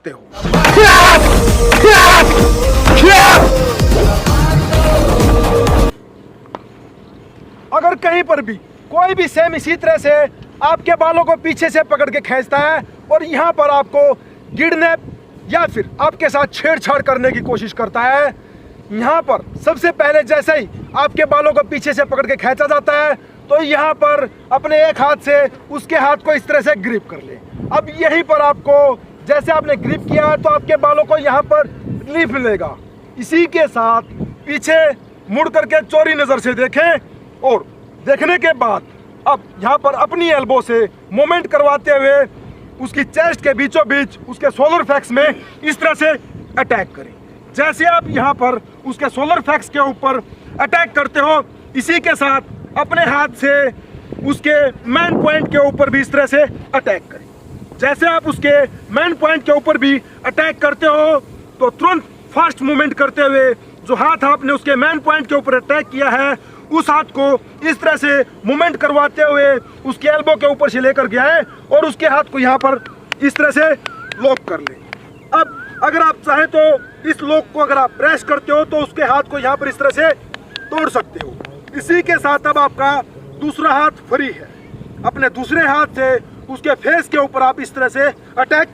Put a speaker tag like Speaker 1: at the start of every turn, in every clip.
Speaker 1: सकते हो। अगर कहीं पर भी कोई भी सेम इसी तरह से आपके बालों को पीछे से पकड़ के खींचता है और यहाँ पर आपको गिरने या फिर आपके साथ छेड़छाड़ करने की कोशिश करता है, यहाँ पर सबसे पहले जैसे ही आपके बालों को पीछे से पकड़ के खींचा जाता है तो यहाँ पर अपने एक हाथ से उसके हाथ को इस तरह से ग्रिप कर ले। अब यहीं पर आपको जैसे आपने ग्रिप किया है तो आपके बालों को यहाँ पर रिलीफ मिलेगा। इसी के साथ पीछे मुड़ करके चौड़ी नज़र से देखें और देखने के बाद अब यहाँ पर अपनी एल्बो से मूवमेंट करवाते हुए उसकी चेस्ट के बीचों बीच उसके सोलर फ्लेक्स में इस तरह से अटैक करें। जैसे आप यहाँ पर उसके सोलर फ्लेक्स के ऊपर अटैक करते हो, इसी के साथ अपने हाथ से उसके मेन पॉइंट के ऊपर भी इस तरह से अटैक करें। जैसे आप उसके मेन पॉइंट के ऊपर भी अटैक करते हो तो तुरंत फास्ट मूवमेंट करते हुए जो हाथ आपने उसके मेन पॉइंट के ऊपर अटैक किया है उस हाथ को इस तरह से मूवमेंट करवाते हुए उसके एल्बो के ऊपर से लेकर गया है और उसके हाथ को यहाँ पर इस तरह से लॉक कर ले। अब अगर आप चाहें तो इस लॉक को अगर आप प्रेस करते हो तो उसके हाथ को यहाँ पर इस तरह से तोड़ सकते हो। इसी के साथ अब आपका दूसरा हाथ फ्री है। अपने दूसरे हाथ से उसके फेस के ऊपर आप इस तरह से अटैक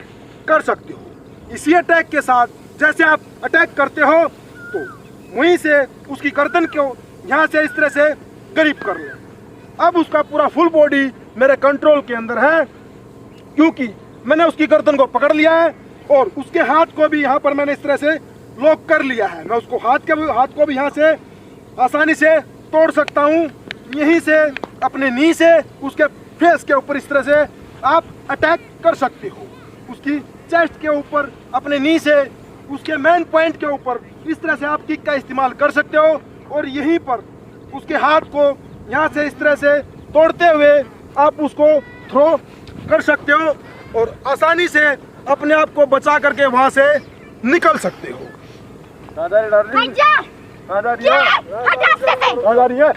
Speaker 1: कर सकते हो। इसी अटैक के साथ जैसे आप अटैक करते हो तो वहीं से उसकी गर्दन को यहाँ से इस तरह से ग्रिप कर ले। अब उसका पूरा फुल बॉडी मेरे कंट्रोल के अंदर है क्योंकि मैंने उसकी गर्दन को पकड़ लिया है और उसके हाथ को भी यहाँ पर मैंने इस तरह से लॉक कर लिया है। मैं उसको हाथ को भी यहाँ से आसानी से तोड़ सकता हूँ। यहीं से अपने नी से उसके फेस के ऊपर इस तरह से आप अटैक कर सकते हो। उसकी चेस्ट के ऊपर अपने नी से उसके मेन पॉइंट के ऊपर इस तरह से आप किक का इस्तेमाल कर सकते हो और यहीं पर उसके हाथ को यहाँ से इस तरह से तोड़ते हुए आप उसको थ्रो कर सकते हो और आसानी से अपने आप को बचा करके वहाँ से निकल सकते हो।
Speaker 2: हट जा!
Speaker 1: कहाँ जा रही है?